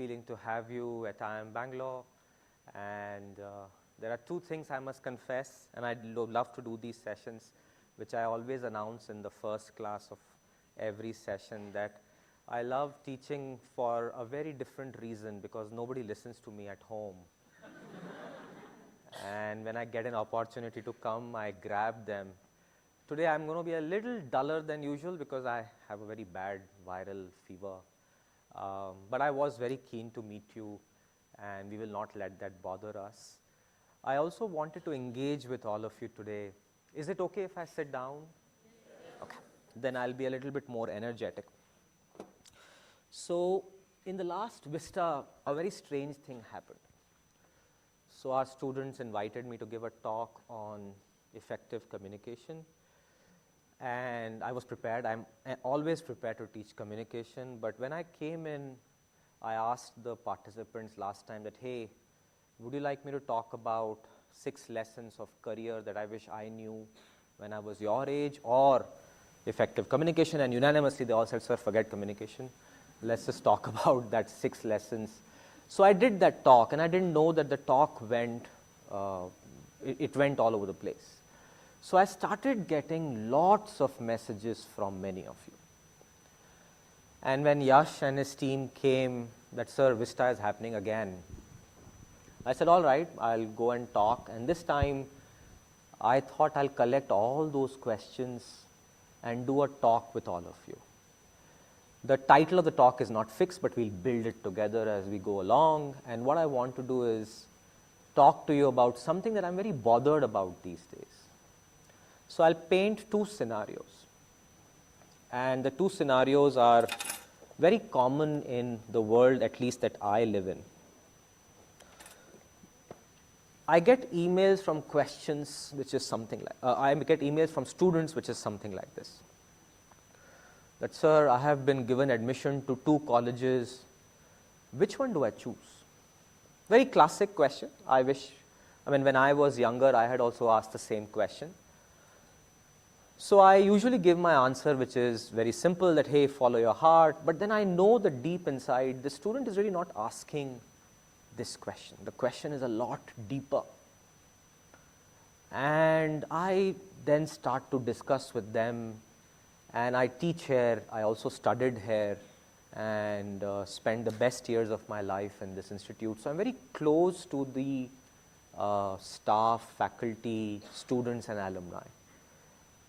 feeling to have you at IIM Bangalore. And there are two things I must confess, and I'd love to do these sessions, which I always announce in the first class of every session, that I love teaching for a very different reason, because nobody listens to me at home. And when I get an opportunity to come, I grab them. Today I'm going to be a little duller than usual because I have a very bad viral fever. But I was very keen to meet you, and we will not let that bother us. I also wanted to engage with all of you today. Is it okay if I sit down? Okay. Then I'll be a little bit more energetic. So in the last Vista, a very strange thing happened. So our students invited me to give a talk on effective communication. And I was prepared. I'm always prepared to teach communication. But when I came in, I asked the participants last time that, hey, would you like me to talk about 6 lessons of career that I wish I knew when I was your age, or effective communication? And unanimously, they all said, sir, forget communication. Let's just talk about that 6 lessons. So I did that talk, and I didn't know that the talk went, it went all over the place. So I started getting lots of messages from many of you. And when Yash and his team came, that, sir, Vista is happening again, I said, all right, I'll go and talk. And this time, I thought I'll collect all those questions and do a talk with all of you. The title of the talk is not fixed, but we'll build it together as we go along. And what I want to do is talk to you about something that I'm very bothered about these days. So I'll paint 2 scenarios. And the 2 scenarios are very common in the world, at least that I live in. I get emails from questions, which is something like, I get emails from students, which is something like this. That, sir, I have been given admission to 2 colleges. Which one do I choose? Very classic question. When I was younger, I had also asked the same question. So I usually give my answer, which is very simple, that, hey, follow your heart. But then I know that deep inside, the student is really not asking this question. The question is a lot deeper. And I then start to discuss with them. And I teach here, I also studied here, and spent the best years of my life in this institute. So I'm very close to the staff, faculty, students, and alumni.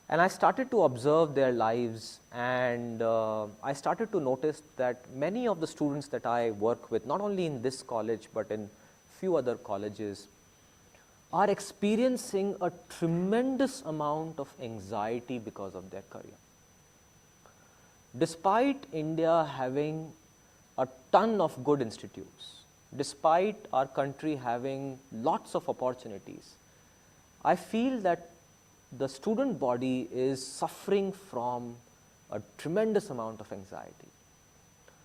And I started to observe their lives, and I started to notice that many of the students that I work with, not only in this college, but in few other colleges, are experiencing a tremendous amount of anxiety because of their career. Despite India having a ton of good institutes, despite our country having lots of opportunities, I feel that the student body is suffering from a tremendous amount of anxiety.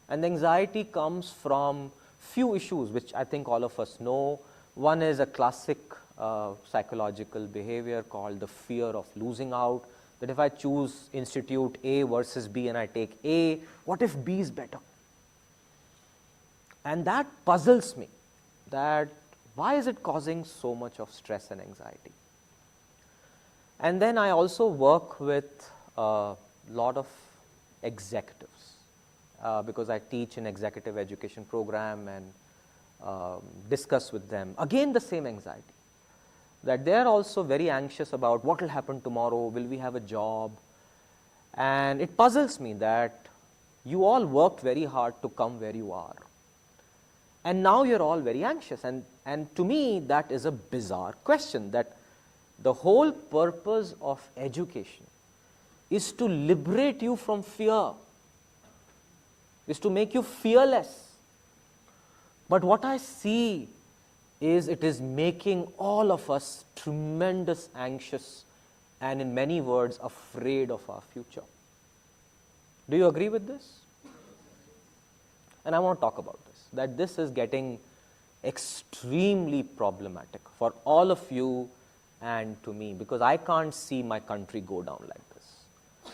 And the anxiety comes from few issues, which I think all of us know. One is a classic psychological behavior called the fear of losing out. That if I choose institute A versus B and I take A, what if B is better? And that puzzles me, that why is it causing so much of stress and anxiety? And then I also work with a lot of executives because I teach an executive education program and discuss with them. Again, the same anxiety. That they are also very anxious about what will happen tomorrow, will we have a job? And it puzzles me that you all worked very hard to come where you are. And now you're all very anxious. And to me, that is a bizarre question, that the whole purpose of education is to liberate you from fear, is to make you fearless. But what I see is it is making all of us tremendous anxious and, in many words, afraid of our future. Do you agree with this? And I want to talk about this, that this is getting extremely problematic for all of you and to me, because I can't see my country go down like this.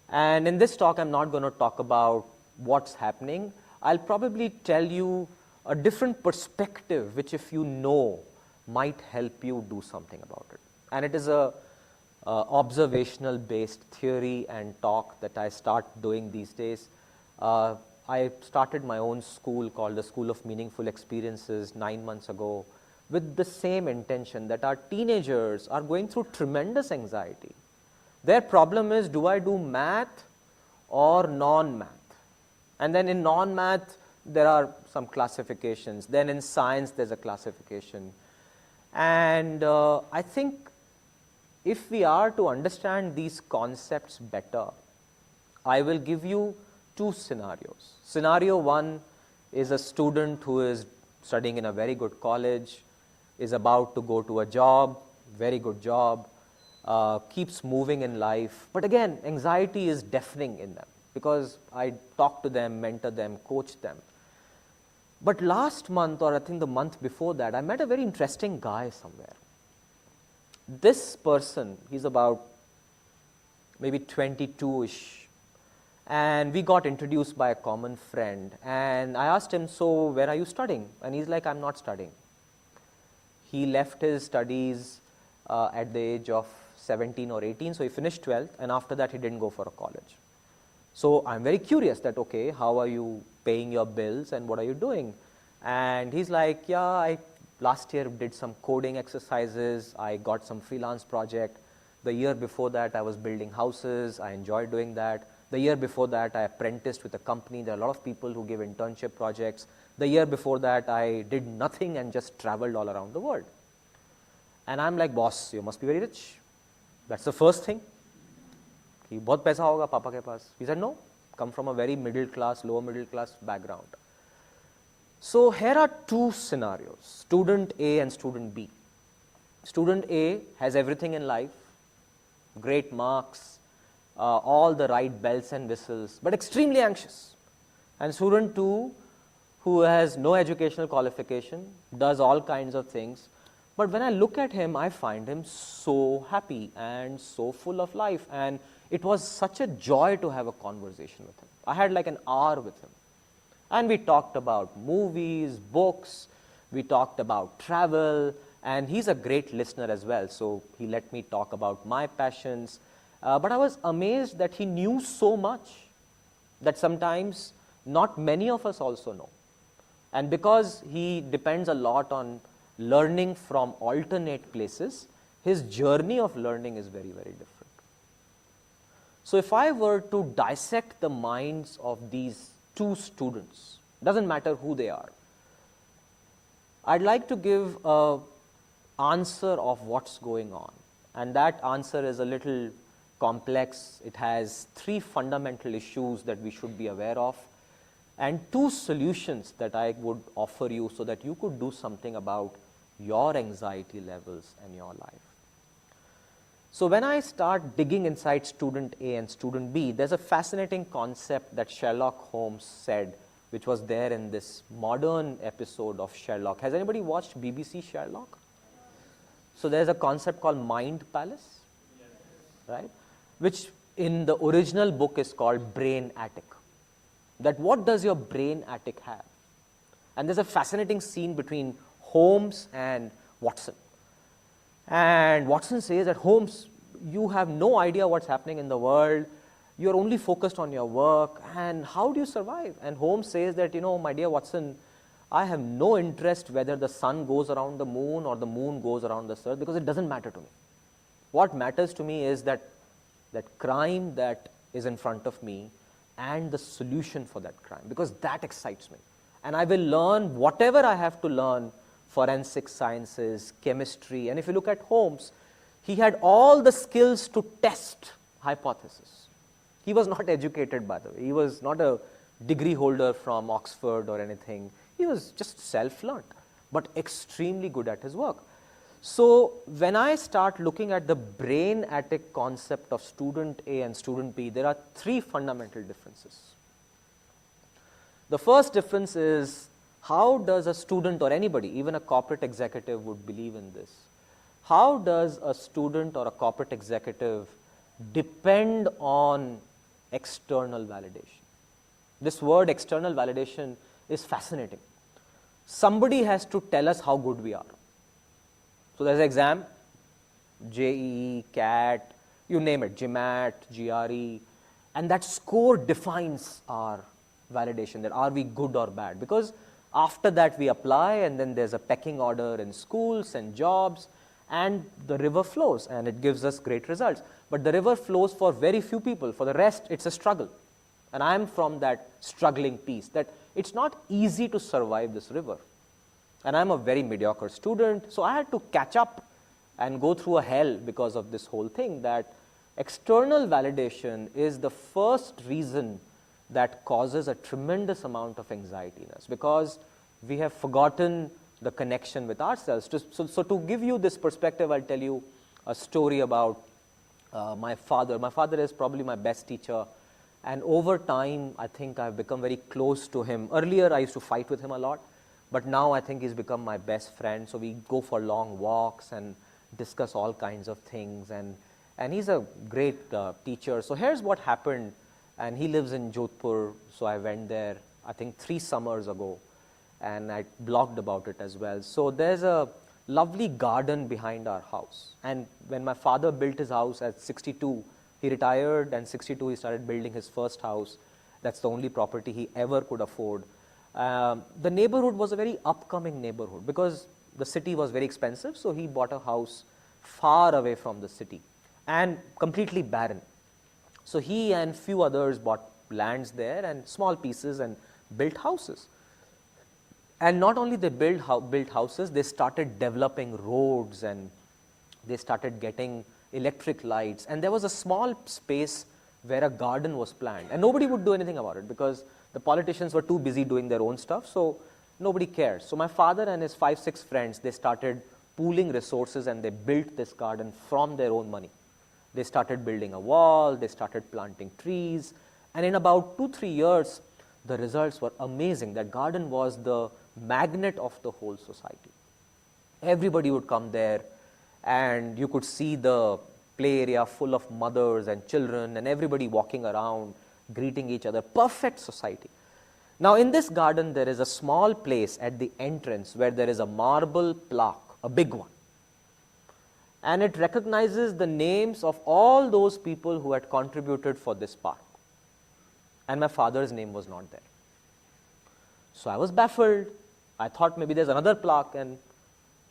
And in this talk, I'm not going to talk about what's happening. I'll probably tell you a different perspective, which if you know, might help you do something about it. And it is a observational based theory and talk that I start doing these days. I started my own school called the School of Meaningful Experiences 9 months ago with the same intention that our teenagers are going through tremendous anxiety. Their problem is, do I do math or non-math? And then in non-math, there are some classifications. Then in science, there's a classification. And I think if we are to understand these concepts better, I will give you two scenarios. Scenario one is a student who is studying in a very good college, is about to go to a job, very good job, keeps moving in life. But again, anxiety is deafening in them because I talk to them, mentor them, coach them. But last month, or I think the month before that, I met a very interesting guy somewhere. This person, he's about maybe 22-ish, and we got introduced by a common friend. And I asked him, so where are you studying? And he's like, I'm not studying. He left his studies at the age of 17 or 18, so he finished 12th, and after that he didn't go for a college. So I'm very curious that, okay, how are you paying your bills and what are you doing? And he's like, yeah, I last year did some coding exercises, I got some freelance project. The year before that I was building houses, I enjoyed doing that. The year before that I apprenticed with a company, there are a lot of people who give internship projects. The year before that I did nothing and just traveled all around the world. And I'm like, boss, you must be very rich. That's the first thing. कि बहुत पैसा होगा पापा के पास. He said, no, come from a very middle class, lower middle class background. So here are two scenarios, student A and student B. Student A has everything in life, great marks, all the right bells and whistles, but extremely anxious. And student 2, who has no educational qualification, does all kinds of things, but when I look at him, I find him so happy and so full of life, and it was such a joy to have a conversation with him. I had like an hour with him. And we talked about movies, books, we talked about travel, and he's a great listener as well, so he let me talk about my passions. But I was amazed that he knew so much that sometimes not many of us also know. And because he depends a lot on learning from alternate places, his journey of learning is very, very different. So if I were to dissect the minds of these two students, doesn't matter who they are, I'd like to give an answer of what's going on. And that answer is a little complex. It has three fundamental issues that we should be aware of, and two solutions that I would offer you so that you could do something about your anxiety levels and your life. So when I start digging inside student A and student B, there's a fascinating concept that Sherlock Holmes said, which was there in this modern episode of Sherlock. Has anybody watched BBC Sherlock? So there's a concept called Mind Palace, right? Which in the original book is called Brain Attic. That what does your brain attic have? And there's a fascinating scene between Holmes and Watson. And Watson says that, Holmes, you have no idea what's happening in the world. You're only focused on your work. And how do you survive? And Holmes says that, my dear Watson, I have no interest whether the sun goes around the moon or the moon goes around the earth, because it doesn't matter to me. What matters to me is that crime that is in front of me and the solution for that crime, because that excites me. And I will learn whatever I have to learn, forensic sciences, chemistry. And if you look at Holmes, he had all the skills to test hypotheses. He was not educated, by the way. He was not a degree holder from Oxford or anything. He was just self-learned, but extremely good at his work. So when I start looking at the brain attic concept of student A and student B, there are three fundamental differences. The first difference is, how does a student or anybody, even a corporate executive would believe in this, how does a student or a corporate executive depend on external validation? This word external validation is fascinating. Somebody has to tell us how good we are. So there's an exam, JEE, CAT, you name it, GMAT, GRE, and that score defines our validation, that are we good or bad. Because after that we apply, and then there's a pecking order in schools and jobs, and the river flows, and it gives us great results. But the river flows for very few people. For the rest, it's a struggle. And I'm from that struggling piece, that it's not easy to survive this river. And I'm a very mediocre student, so I had to catch up and go through a hell because of this whole thing, that external validation is the first reason that causes a tremendous amount of anxiety in us, because we have forgotten the connection with ourselves. So to give you this perspective, I'll tell you a story about my father. My father is probably my best teacher, and over time, I think I've become very close to him. Earlier, I used to fight with him a lot, but now I think he's become my best friend. So we go for long walks and discuss all kinds of things, and he's a great teacher. So here's what happened, and he lives in Jodhpur, so I went there, I think 3 summers ago, and I blogged about it as well. So there's a lovely garden behind our house, and when my father built his house at 62, he retired, and 62 he started building his first house. That's the only property he ever could afford. The neighborhood was a very upcoming neighborhood because the city was very expensive, so he bought a house far away from the city and completely barren. So he and few others bought lands there and small pieces and built houses. And not only they built houses, they started developing roads, and they started getting electric lights. And there was a small space where a garden was planned, and nobody would do anything about it because the politicians were too busy doing their own stuff, so nobody cares. So my father and his 5-6 friends, they started pooling resources, and they built this garden from their own money. They started building a wall, they started planting trees, and in about 2-3 years, the results were amazing. That garden was the magnet of the whole society. Everybody would come there, and you could see the play area full of mothers and children, and everybody walking around, greeting each other. Perfect society. Now in this garden, there is a small place at the entrance where there is a marble plaque, a big one. And it recognizes the names of all those people who had contributed for this park. And my father's name was not there. So I was baffled. I thought maybe there's another plaque and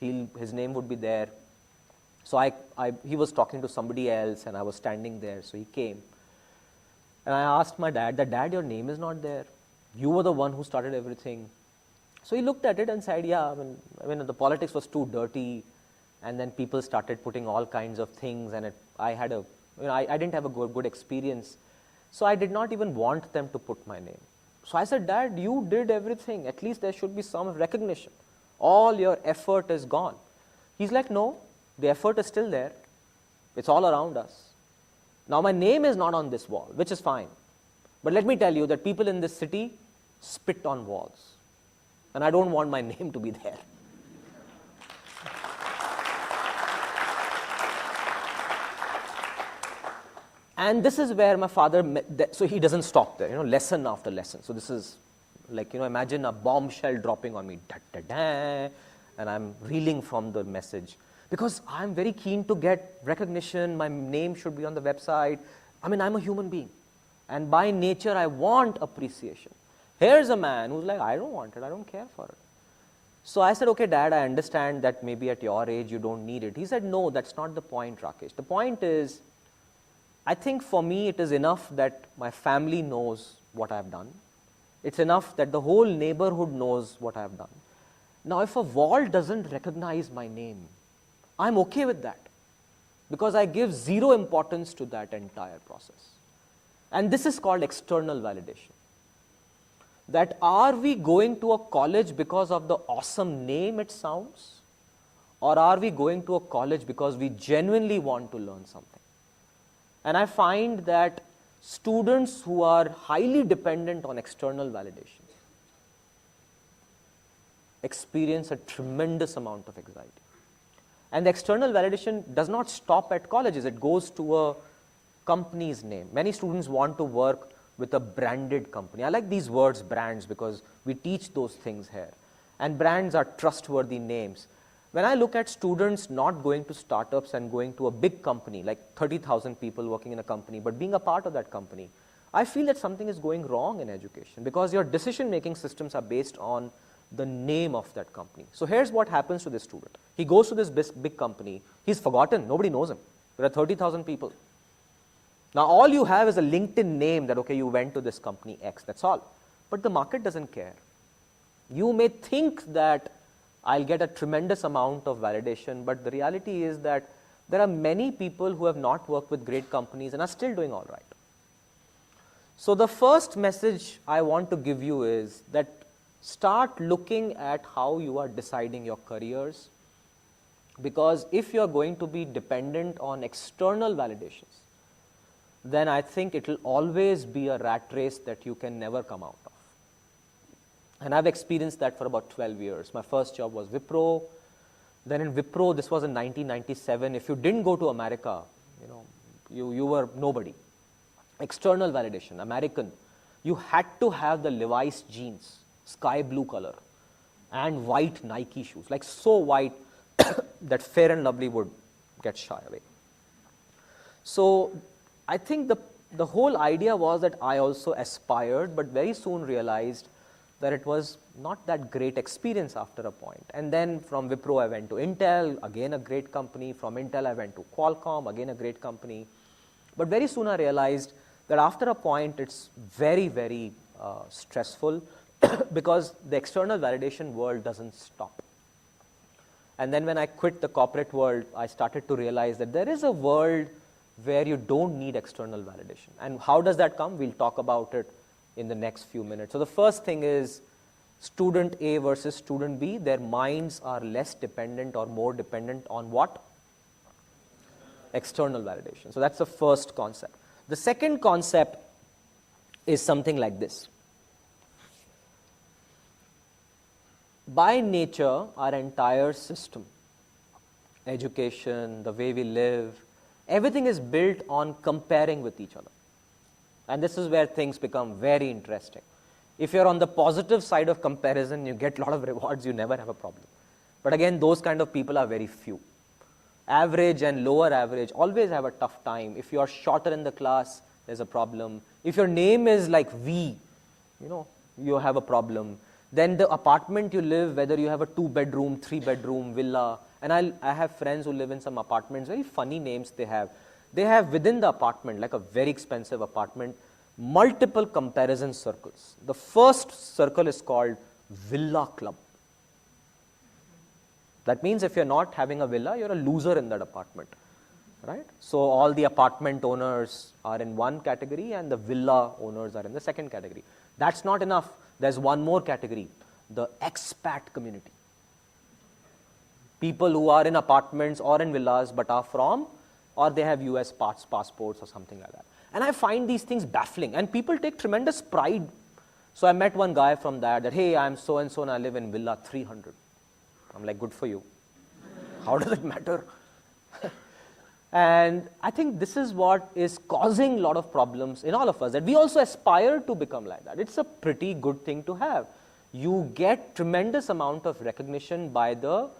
his name would be there. So he was talking to somebody else, and I was standing there, so he came. And I asked my dad, Dad, your name is not there. You were the one who started everything. So he looked at it and said, yeah, I mean the politics was too dirty, and then people started putting all kinds of things, and I didn't have a good experience. So I did not even want them to put my name. So I said, Dad, you did everything. At least there should be some recognition. All your effort is gone. He's like, no, the effort is still there. It's all around us. Now my name is not on this wall, which is fine. But let me tell you that people in this city spit on walls. And I don't want my name to be there. And this is where my father, so he doesn't stop there, lesson after lesson. So this is like, imagine a bombshell dropping on me, and I'm reeling from the message. Because I'm very keen to get recognition, my name should be on the website. I'm a human being. And by nature, I want appreciation. Here's a man who's like, I don't want it, I don't care for it. So I said, okay, Dad, I understand that maybe at your age you don't need it. He said, no, that's not the point, Rakesh. The point is, I think for me it is enough that my family knows what I've done. It's enough that the whole neighborhood knows what I've done. Now, if a wall doesn't recognize my name, I'm okay with that, because I give zero importance to that entire process. And this is called external validation. That are we going to a college because of the awesome name it sounds, or are we going to a college because we genuinely want to learn something? And I find that students who are highly dependent on external validation experience a tremendous amount of anxiety. And the external validation does not stop at colleges. It goes to a company's name. Many students want to work with a branded company. I like these words, brands, because we teach those things here. And brands are trustworthy names. When I look at students not going to startups and going to a big company, like 30,000 people working in a company, but being a part of that company, I feel that something is going wrong in education, because your decision-making systems are based on the name of that company. So here's what happens to this student. He goes to this big company. He's forgotten. Nobody knows him. There are 30,000 people. Now, all you have is a LinkedIn name that, okay, you went to this company X. That's all. But the market doesn't care. You may think that I'll get a tremendous amount of validation, but the reality is that there are many people who have not worked with great companies and are still doing all right. So the first message I want to give you is that start looking at how you are deciding your careers, because if you're going to be dependent on external validations, then I think it will always be a rat race that you can never come out of. And I've experienced that for about 12 years. My first job was Wipro. Then in Wipro, this was in 1997. If you didn't go to America, you were nobody. External validation, American. You had to have the Levi's jeans, sky blue color, and white Nike shoes, like so white that Fair and Lovely would get shy away. So I think the whole idea was that I also aspired, but very soon realized that it was not that great experience after a point. And then from Wipro, I went to Intel, again a great company. From Intel, I went to Qualcomm, again a great company. But very soon I realized that after a point, it's very, very stressful because the external validation world doesn't stop. And then when I quit the corporate world, I started to realize that there is a world where you don't need external validation. And how does that come? We'll talk about it in the next few minutes. So the first thing is student A versus student B. Their minds are less dependent or more dependent on what? External validation. So that's the first concept. The second concept is something like this. By nature, our entire system, education, the way we live, everything is built on comparing with each other. And this is where things become very interesting. If you're on the positive side of comparison, you get a lot of rewards, you never have a problem. But again, those kind of people are very few. Average and lower average always have a tough time. If you are shorter in the class, there's a problem. If your name is like V, you have a problem. Then the apartment you live, whether you have a 2-bedroom, 3-bedroom villa, and I have friends who live in some apartments, very funny names they have. They have within the apartment, like a very expensive apartment, multiple comparison circles. The first circle is called Villa Club. That means if you're not having a villa, you're a loser in that apartment, right? So all the apartment owners are in one category and the villa owners are in the second category. That's not enough. There's one more category, the expat community. People who are in apartments or in villas but are from, or they have US passports or something like that. And I find these things baffling, and people take tremendous pride. So I met one guy from that, hey, I'm so-and-so and I live in Villa 300. I'm like, good for you. How does it matter? And I think this is what is causing a lot of problems in all of us, that we also aspire to become like that. It's a pretty good thing to have. You get tremendous amount of recognition by the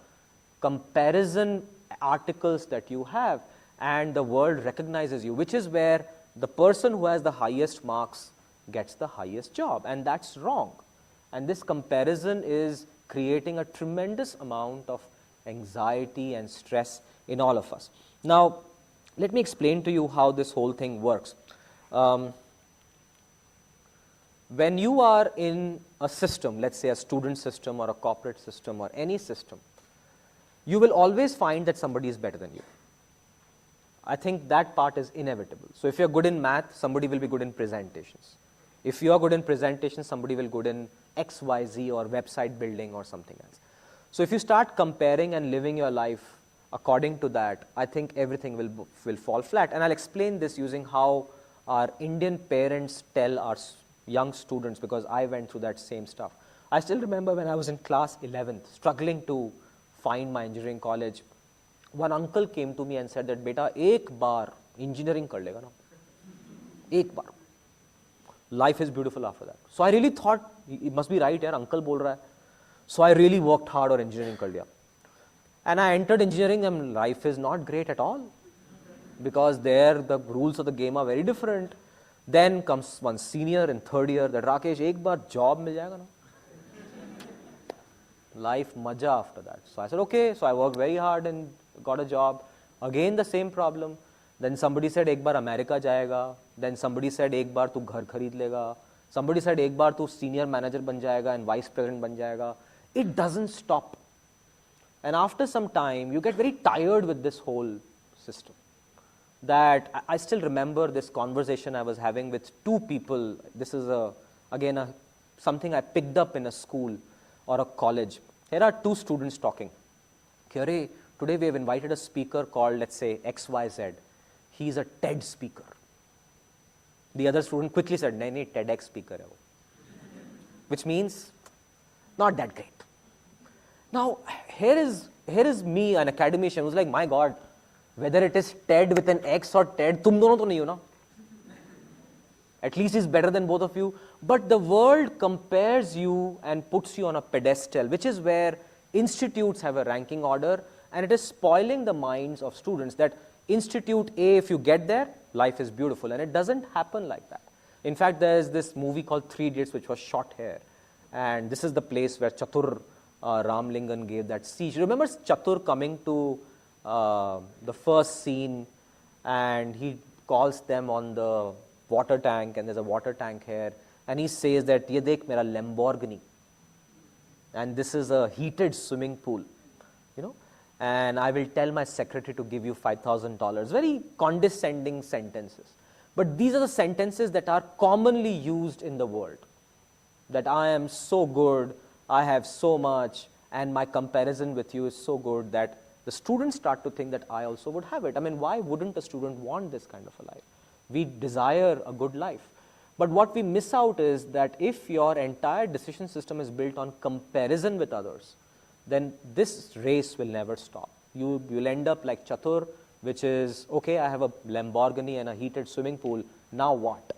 comparison articles that you have, and the world recognizes you, which is where the person who has the highest marks gets the highest job, and that's wrong. And this comparison is creating a tremendous amount of anxiety and stress in all of us. Now, let me explain to you how this whole thing works. When you are in a system, let's say a student system or a corporate system or any system, you will always find that somebody is better than you. I think that part is inevitable. So if you're good in math, somebody will be good in presentations. If you are good in presentations, somebody will be good in XYZ or website building or something else. So if you start comparing and living your life according to that, I think everything will fall flat. And I'll explain this using how our Indian parents tell our young students, because I went through that same stuff. I still remember when I was in class 11th, struggling to find my engineering college, one uncle came to me and said that, beta, ek baar engineering kar lega na. Ek baar. life is beautiful after that. So I really thought, it must be right, yaar, uncle bol raha hai. So I really worked hard on engineering kar liya. And I entered engineering and life is not great at all. Because there the rules of the game are very different. Then comes one senior in third year that Rakesh, ek baar job mil jayega na. Life maja after that. So I said, okay. So I worked very hard and got a job. Again the same problem. Then somebody said, ek baar America jayega. Then somebody said, ek baar tu ghar kharid lega. Somebody said, ek baar tu senior manager ban jayega and vice president ban jayega. It doesn't stop. And after some time, you get very tired with this whole system. That I still remember this conversation I was having with two people. This is again something I picked up in a school or a college. Here are two students talking. Today we have invited a speaker called, let's say, XYZ. He's a TED speaker. The other student quickly said, nahi, TEDx speaker hai wo. Which means, not that great. Now, here is me, an academician, who's like, my God, whether it is TED with an X or TED, tum dono to nahi ho na. At least he's better than both of you. But the world compares you and puts you on a pedestal, which is where institutes have a ranking order, and it is spoiling the minds of students that Institute A, if you get there, life is beautiful. And it doesn't happen like that. In fact, there's this movie called 3 Idiots, which was shot here. And this is the place where Chatur Ramlingan gave that speech. Remember Chatur coming to the first scene, and he calls them on the water tank, and there's a water tank here, and he says that, ye dekh mera Lamborghini, and this is a heated swimming pool, you know, and I will tell my secretary to give you $5,000. Very condescending sentences. But these are the sentences that are commonly used in the world. That I am so good, I have so much, and my comparison with you is so good that the students start to think that I also would have it. I mean, why wouldn't a student want this kind of a life? We desire a good life. But what we miss out is that if your entire decision system is built on comparison with others, then this race will never stop. You will end up like Chatur, which is, okay, I have a Lamborghini and a heated swimming pool, now what?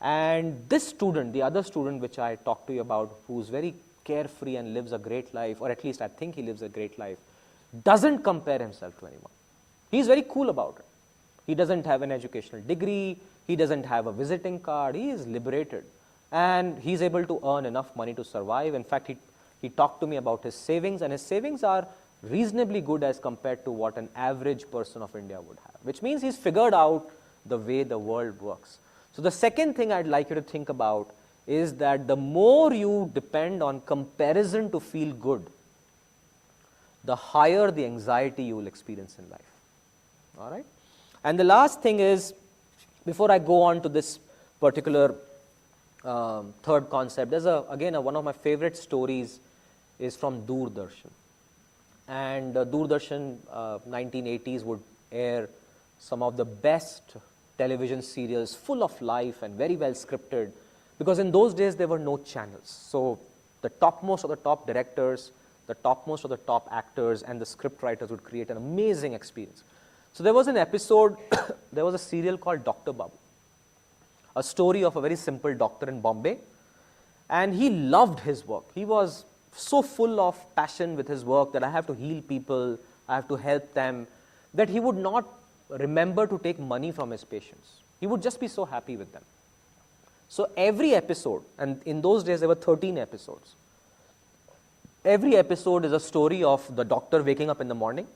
And this student, the other student which I talked to you about, who's very carefree and lives a great life, or at least I think he lives a great life, doesn't compare himself to anyone. He's very cool about it. He doesn't have an educational degree, he doesn't have a visiting card, he is liberated. And he's able to earn enough money to survive. In fact, he talked to me about his savings, and his savings are reasonably good as compared to what an average person of India would have, which means he's figured out the way the world works. So the second thing I'd like you to think about is that the more you depend on comparison to feel good, the higher the anxiety you will experience in life. All right? And the last thing is, before I go on to this particular third concept, there's again one of my favorite stories is from Doordarshan. And Doordarshan 1980s would air some of the best television serials, full of life and very well scripted, because in those days there were no channels. So the topmost of the top directors, the topmost of the top actors and the script writers would create an amazing experience. So there was an episode, there was a serial called Dr. Babu, a story of a very simple doctor in Bombay, and he loved his work. He was so full of passion with his work that I have to heal people, I have to help them, that he would not remember to take money from his patients. He would just be so happy with them. So every episode, and in those days there were 13 episodes, every episode is a story of the doctor waking up in the morning,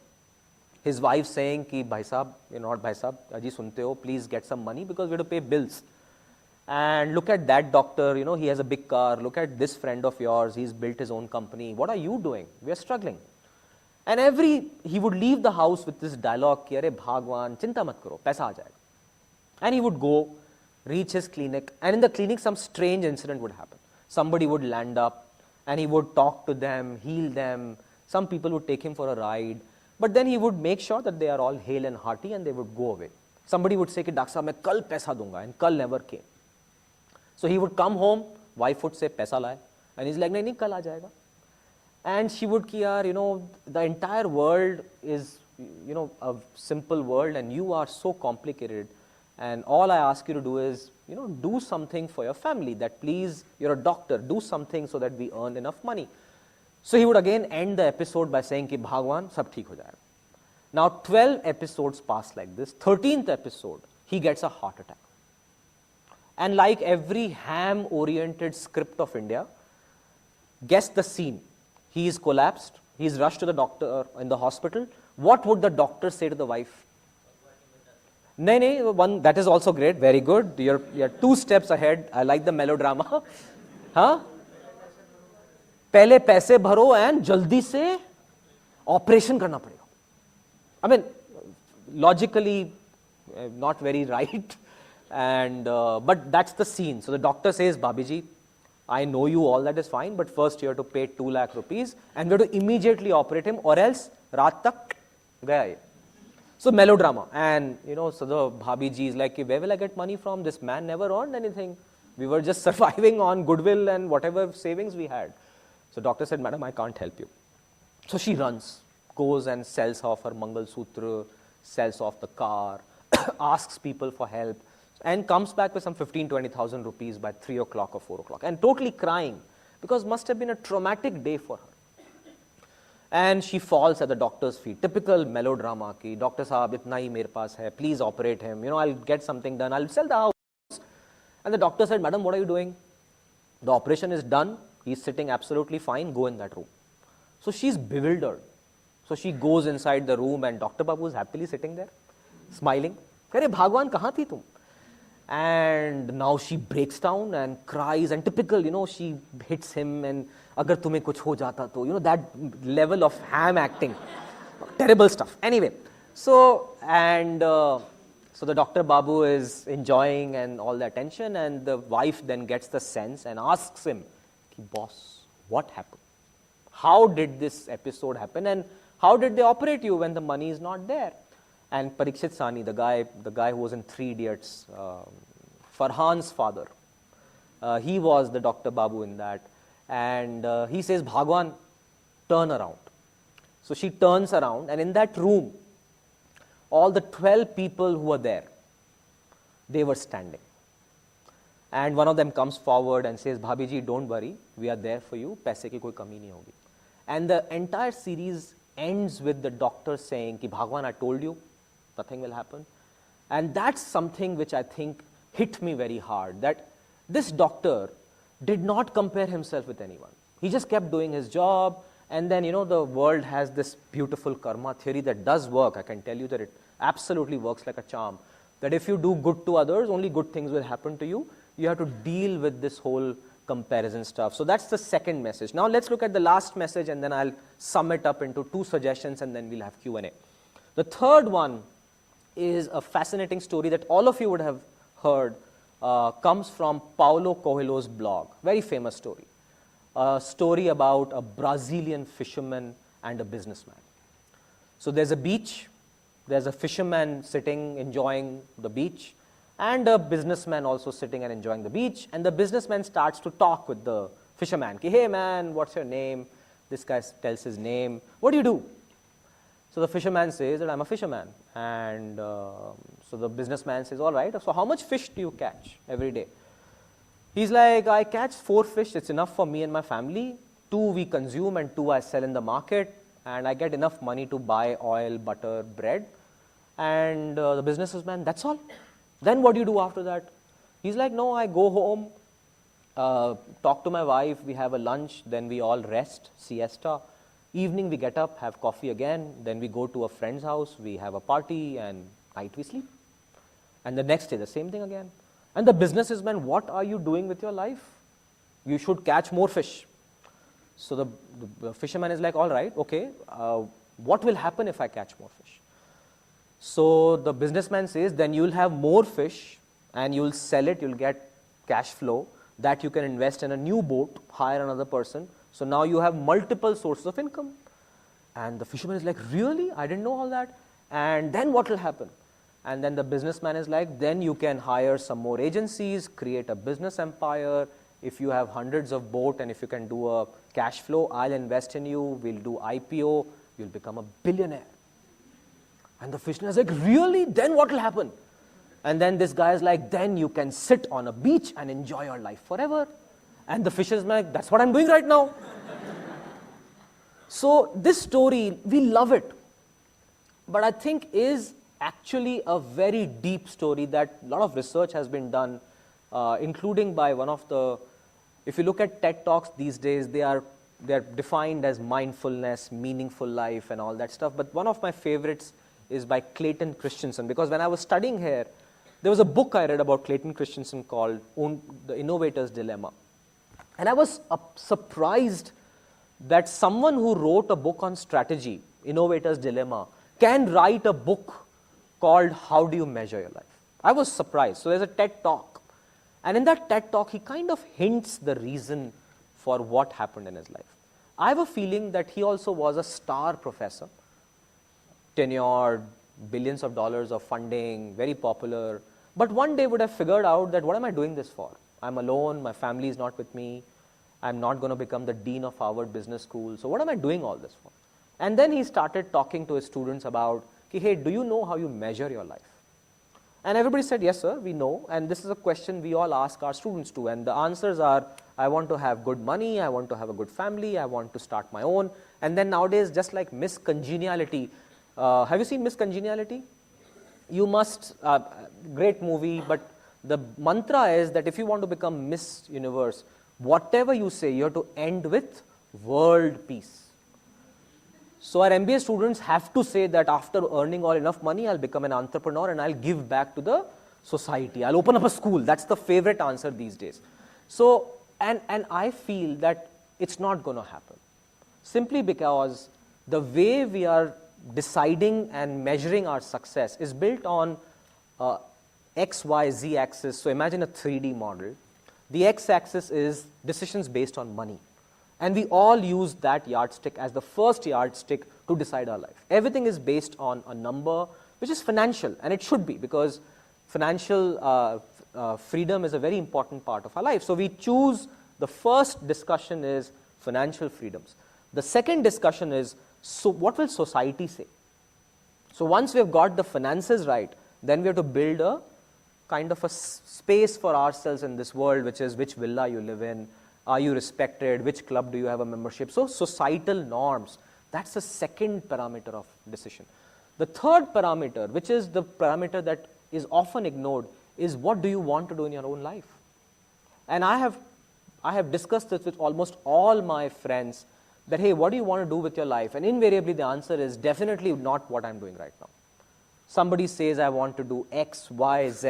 his wife saying ki bhai sahab, you know, not bhai sahab, aji sunte ho, please get some money because we have to pay bills. And look at that doctor, you know, he has a big car. Look at this friend of yours, he's built his own company. What are you doing? We are struggling. And he would leave the house with this dialogue, ki, "Arey Bhagwan, chinta mat karo, paisa aa jayega." And he would go, reach his clinic, and in the clinic some strange incident would happen. Somebody would land up, and he would talk to them, heal them. Some people would take him for a ride. But then he would make sure that they are all hale and hearty, and they would go away. Somebody would say, ki, "Doctor sahab, main kal paisa dunga," and kal never came. So he would come home, wife would say, "Paisa laye," and he's like, "Nahi, kal aa jayega." And she would ki, "Yaar, you know, the entire world is, you know, a simple world, and you are so complicated. And all I ask you to do is, do something for your family, that please, you're a doctor, do something so that we earn enough money. So he would again end the episode by saying ki Bhagwan, sab theek ho jayega. Now 12 episodes pass like this. 13th episode, he gets a heart attack. And like every ham-oriented script of India, guess the scene. He is collapsed. He is rushed to the doctor in the hospital. What would the doctor say to the wife? One, that is also great. Very good. You're 2 steps ahead. I like the melodrama. Huh? पहले पैसे भरो and जल्दी से operation करना पड़ेगा. I mean, logically, not very right. And but that's the scene. So the doctor says, Babiji, I know you, all that is fine, but first you have to pay 2 lakh rupees and we have to immediately operate him, or else raat tak gaya ye. So melodrama. And so the Bhabiji is like, where will I get money from? This man never earned anything. We were just surviving on goodwill and whatever savings we had. So doctor said, Madam, I can't help you. So she runs, goes and sells off her Mangal Sutra, sells off the car, asks people for help, and comes back with some 15,000-20,000 rupees by 3 o'clock or 4 o'clock, and totally crying, because must have been a traumatic day for her. And she falls at the doctor's feet. Typical melodrama ki, Doctor Sahab, itna hi mere paas hai, please operate him, I'll get something done, I'll sell the house. And the doctor said, Madam, what are you doing? The operation is done, he's sitting absolutely fine, go in that room. So she's bewildered. So she goes inside the room and Dr. Babu is happily sitting there, smiling. Kare Bhagwan, kahan thi tum? And now she breaks down and cries, and typical, she hits him, and agar tumhe kuch ho jata to, that level of ham acting. Terrible stuff. Anyway, so the Dr. Babu is enjoying and all the attention, and the wife then gets the sense and asks him, boss, what happened? How did this episode happen, and how did they operate you when the money is not there? And Parikshit Sani, the guy who was in 3 Idiots, Farhan's father, he was the Dr. Babu in that. And he says, Bhagwan, turn around. So she turns around, and in that room, all the 12 people who were there, they were standing. And one of them comes forward and says, Bhabiji, don't worry, we are there for you, paise ki koi kami nahi hogi. And the entire series ends with the doctor saying, ki Bhagwan, I told you, nothing will happen. And that's something which I think hit me very hard, that this doctor did not compare himself with anyone. He just kept doing his job, and then, the world has this beautiful karma theory that does work. I can tell you that it absolutely works like a charm, that if you do good to others, only good things will happen to you. You have to deal with this whole comparison stuff. So that's the second message. Now let's look at the last message, and then I'll sum it up into 2 suggestions, and then we'll have Q&A. The third one is a fascinating story that all of you would have heard, comes from Paulo Coelho's blog. Very famous story. A story about a Brazilian fisherman and a businessman. So there's a beach, there's a fisherman sitting, enjoying the beach, and a businessman also sitting and enjoying the beach. And the businessman starts to talk with the fisherman. Hey man, what's your name? This guy tells his name. What do you do? So the fisherman says that I'm a fisherman. And so the businessman says, all right, so how much fish do you catch every day? He's like, I catch 4 fish, it's enough for me and my family. 2 we consume and 2 I sell in the market. And I get enough money to buy oil, butter, bread. And the businessman, that's all. Then what do you do after that? He's like, no, I go home, talk to my wife, we have a lunch, then we all rest, siesta. Evening we get up, have coffee again, then we go to a friend's house, we have a party, and night we sleep. And the next day the same thing again. And the businessman, what are you doing with your life? You should catch more fish. So the fisherman is like, all right, okay, what will happen if I catch more fish? So the businessman says, then you'll have more fish and you'll sell it, you'll get cash flow that you can invest in a new boat, hire another person. So now you have multiple sources of income. And the fisherman is like, really? I didn't know all that. And then what will happen? And then the businessman is like, then you can hire some more agencies, create a business empire. If you have hundreds of boats and if you can do a cash flow, I'll invest in you, we'll do IPO, you'll become a billionaire. And the fisherman is like, really? Then what will happen? And then this guy is like, then you can sit on a beach and enjoy your life forever. And the fisher's like, that's what I'm doing right now. So this story, we love it, but I think is actually a very deep story that a lot of research has been done, including by one of the, if you look at TED Talks these days, they're defined as mindfulness, meaningful life, and all that stuff. But one of my favorites is by Clayton Christensen, because when I was studying here, there was a book I read about Clayton Christensen called The Innovator's Dilemma. And I was surprised that someone who wrote a book on strategy, Innovator's Dilemma, can write a book called How Do You Measure Your Life? I was surprised. So there's a TED Talk. And in that TED Talk, he kind of hints the reason for what happened in his life. I have a feeling that he also was a star professor, tenured, billions of dollars of funding, very popular, but one day would have figured out that what am I doing this for? I'm alone, my family is not with me, I'm not going to become the dean of Harvard Business School, so what am I doing all this for? And then he started talking to his students about, hey, do you know how you measure your life? And everybody said, yes, sir, we know, and this is a question we all ask our students too, and the answers are, I want to have good money, I want to have a good family, I want to start my own, and then nowadays, just like Miss Congeniality, have you seen Miss Congeniality? You must, great movie, but the mantra is that if you want to become Miss Universe, whatever you say, you have to end with world peace. So our MBA students have to say that after earning all enough money, I'll become an entrepreneur and I'll give back to the society. I'll open up a school. That's the favorite answer these days. So, and I feel that it's not going to happen. Simply because the way we are deciding and measuring our success is built on X, Y, Z axis. So imagine a 3D model. The X axis is decisions based on money. And we all use that yardstick as the first yardstick to decide our life. Everything is based on a number which is financial, and it should be, because financial freedom is a very important part of our life. So we choose, the first discussion is financial freedoms. The second discussion is, so what will society say? So once we have got the finances right, then we have to build a kind of a space for ourselves in this world, which is which villa you live in, are you respected, which club do you have a membership? So societal norms, that's the second parameter of decision. The third parameter, which is the parameter that is often ignored, is what do you want to do in your own life? And I have discussed this with almost all my friends, that hey, what do you want to do with your life? And invariably the answer is definitely not what I'm doing right now. Somebody says I want to do X, Y, Z,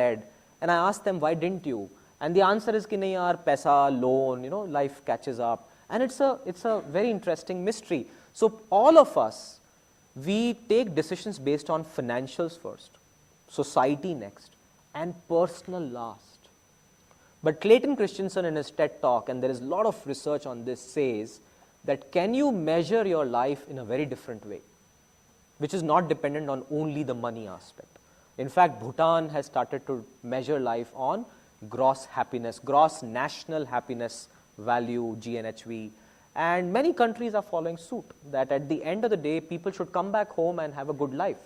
and I ask them, why didn't you? And the answer is ki nahi yaar, paisa, loan, life catches up. And it's a very interesting mystery. So all of us, we take decisions based on financials first, society next, and personal last. But Clayton Christensen in his TED Talk, and there is a lot of research on this, says that can you measure your life in a very different way, which is not dependent on only the money aspect. In fact, Bhutan has started to measure life on gross happiness, gross national happiness value, GNHV, and many countries are following suit, that at the end of the day, people should come back home and have a good life.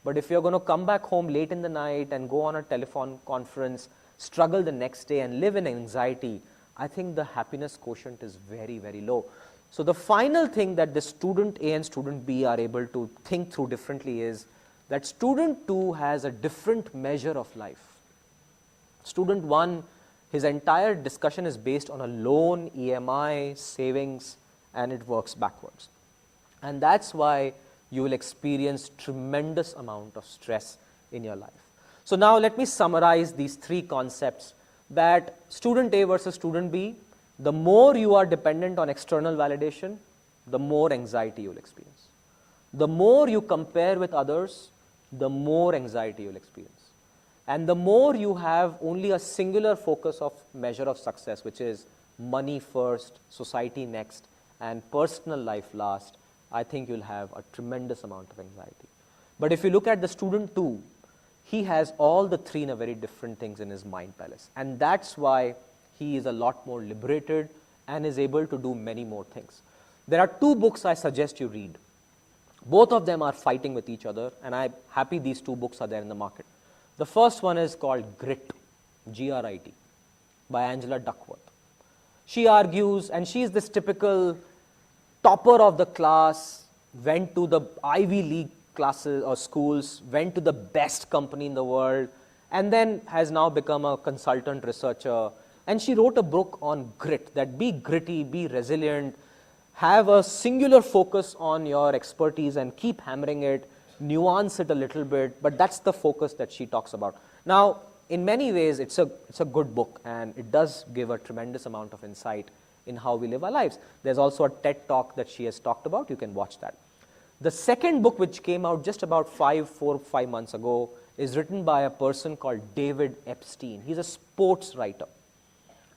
But if you're going to come back home late in the night and go on a telephone conference, struggle the next day and live in anxiety, I think the happiness quotient is very, very low. So the final thing that the student A and student B are able to think through differently is that student 2 has a different measure of life. Student 1, his entire discussion is based on a loan, EMI, savings, and it works backwards. And that's why you will experience tremendous amount of stress in your life. So now let me summarize these three concepts, that student A versus student B, the more you are dependent on external validation, the more anxiety you'll experience. The more you compare with others, the more anxiety you'll experience. And the more you have only a singular focus of measure of success, which is money first, society next, and personal life last, I think you'll have a tremendous amount of anxiety. But if you look at the student 2, he has all the three in a very different things in his mind palace. And that's why he is a lot more liberated and is able to do many more things. There are two books I suggest you read. Both of them are fighting with each other, and I'm happy these two books are there in the market. The first one is called Grit, G-R-I-T, by Angela Duckworth. She argues, and she is this typical topper of the class, went to the Ivy League classes or schools, went to the best company in the world, and then has now become a consultant researcher. And she wrote a book on grit, that be gritty, be resilient, have a singular focus on your expertise and keep hammering it, nuance it a little bit, but that's the focus that she talks about. Now, in many ways, it's a good book, and it does give a tremendous amount of insight in how we live our lives. There's also a TED Talk that she has talked about. You can watch that. The second book, which came out just about 4 or 5 months ago, is written by a person called David Epstein. He's a sports writer.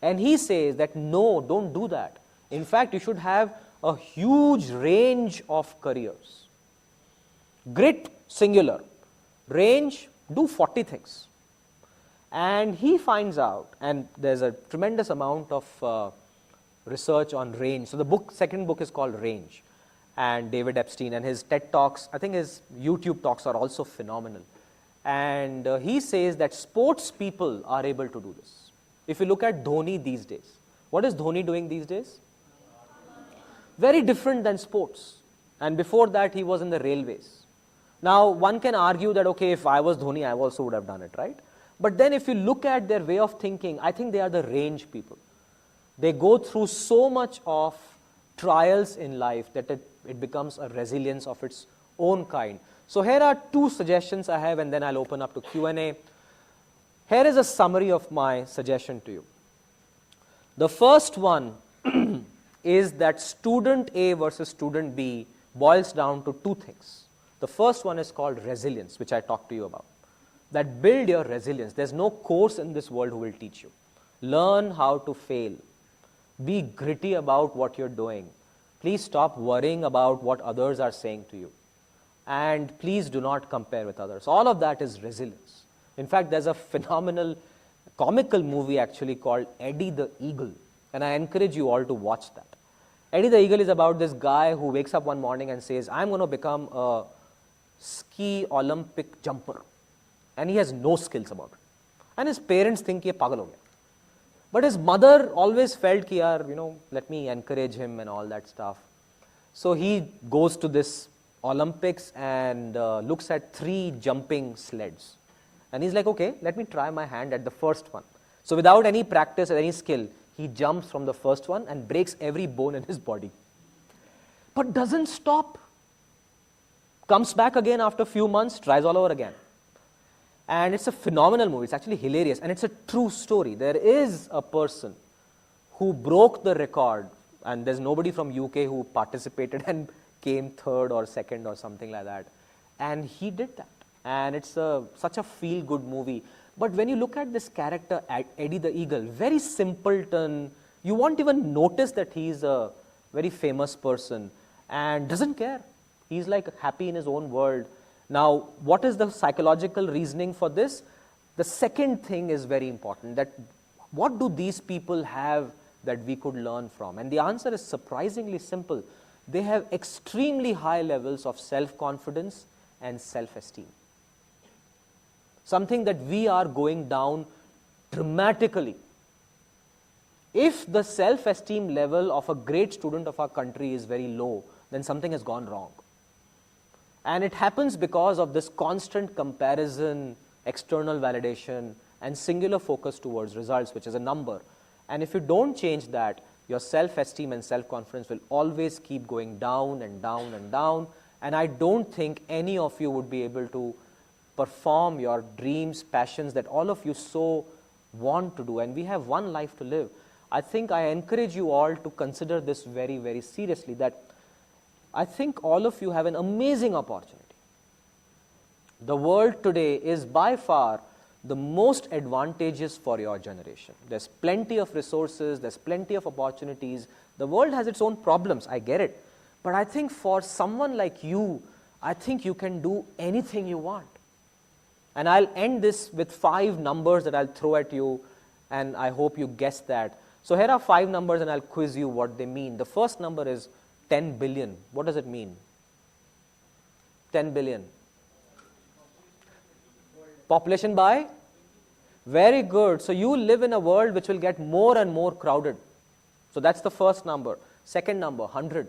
And he says that no, don't do that. In fact, you should have a huge range of careers. Grit, singular. Range, do 40 things. And he finds out, and there's a tremendous amount of research on range. So the second book is called Range. And David Epstein, and his TED Talks, I think his YouTube talks are also phenomenal. And he says that sports people are able to do this. If you look at Dhoni these days, what is Dhoni doing these days? Very different than sports. And before that, he was in the railways. Now, one can argue that, okay, if I was Dhoni, I also would have done it, right? But then if you look at their way of thinking, I think they are the range people. They go through so much of trials in life that it becomes a resilience of its own kind. So here are 2 suggestions I have, and then I'll open up to Q&A. Here is a summary of my suggestion to you. The first one is that student A versus student B boils down to 2 things. The first one is called resilience, which I talked to you about. That build your resilience. There's no course in this world who will teach you. Learn how to fail. Be gritty about what you're doing. Please stop worrying about what others are saying to you. And please do not compare with others. All of that is resilience. In fact, there's a phenomenal comical movie actually called Eddie the Eagle. And I encourage you all to watch that. Eddie the Eagle is about this guy who wakes up one morning and says, I'm going to become a ski Olympic jumper. And he has no skills about it. And his parents think he is pagal ho gaya. But his mother always felt ki yaar, let me encourage him and all that stuff. So he goes to this Olympics and looks at 3 jumping sleds. And he's like, okay, let me try my hand at the first one. So without any practice or any skill, he jumps from the first one and breaks every bone in his body. But doesn't stop. Comes back again after a few months, tries all over again. And it's a phenomenal movie. It's actually hilarious. And it's a true story. There is a person who broke the record, and there's nobody from UK who participated and came 3rd or 2nd or something like that. And he did that. And it's such a feel-good movie. But when you look at this character, Eddie the Eagle, very simpleton, you won't even notice that he's a very famous person and doesn't care. He's like happy in his own world. Now, what is the psychological reasoning for this? The second thing is very important, that what do these people have that we could learn from? And the answer is surprisingly simple. They have extremely high levels of self-confidence and self-esteem. Something that we are going down dramatically. If the self-esteem level of a great student of our country is very low, then something has gone wrong. And it happens because of this constant comparison, external validation, and singular focus towards results, which is a number. And if you don't change that, your self-esteem and self-confidence will always keep going down and down and down. And I don't think any of you would be able to perform your dreams, passions that all of you so want to do. And we have one life to live. I think I encourage you all to consider this very, very seriously, that I think all of you have an amazing opportunity. The world today is by far the most advantageous for your generation. There's plenty of resources, there's plenty of opportunities. The world has its own problems, I get it. But I think for someone like you, I think you can do anything you want. And I'll end this with 5 numbers that I'll throw at you, and I hope you guess that. So here are 5 numbers and I'll quiz you what they mean. The first number is 10 billion. What does it mean? 10 billion. Population by? Very good. So you live in a world which will get more and more crowded. So that's the first number. Second number, 100.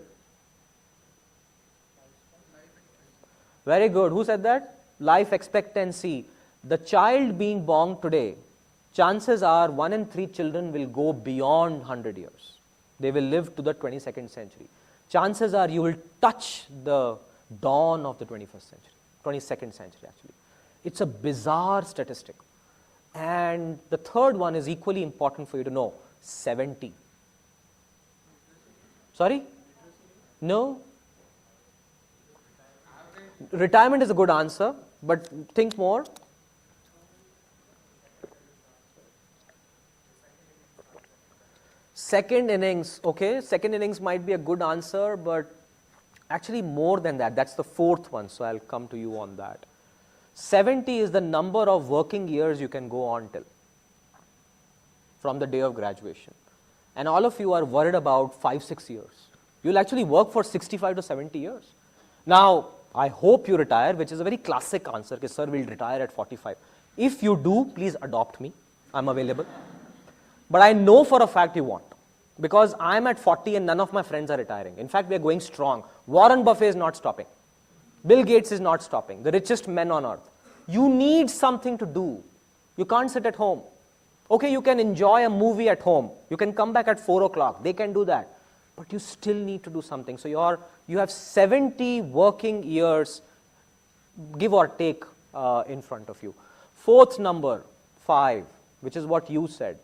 Very good. Who said that? Life expectancy. The child being born today, chances are 1 in 3 children will go beyond 100 years. They will live to the 22nd century. Chances are you will touch the dawn of the 21st century, 22nd century actually. It's a bizarre statistic. And the third one is equally important for you to know, 70. Sorry? No? Retirement is a good answer, but think more. Second innings, okay, second innings might be a good answer, but actually more than that. That's the fourth one, so I'll come to you on that. 70 is the number of working years you can go on till from the day of graduation. And all of you are worried about 5-6 years. You'll actually work for 65 to 70 years. Now, I hope you retire, which is a very classic answer, because sir will retire at 45. If you do, please adopt me. I'm available. But I know for a fact you won't, because I'm at 40 and none of my friends are retiring. In fact, we are going strong. Warren Buffett is not stopping. Bill Gates is not stopping. The richest men on earth. You need something to do. You can't sit at home. Okay, you can enjoy a movie at home. You can come back at 4 o'clock. They can do that. But you still need to do something. So you have 70 working years, give or take, in front of you. Fourth number, 5, which is what you said.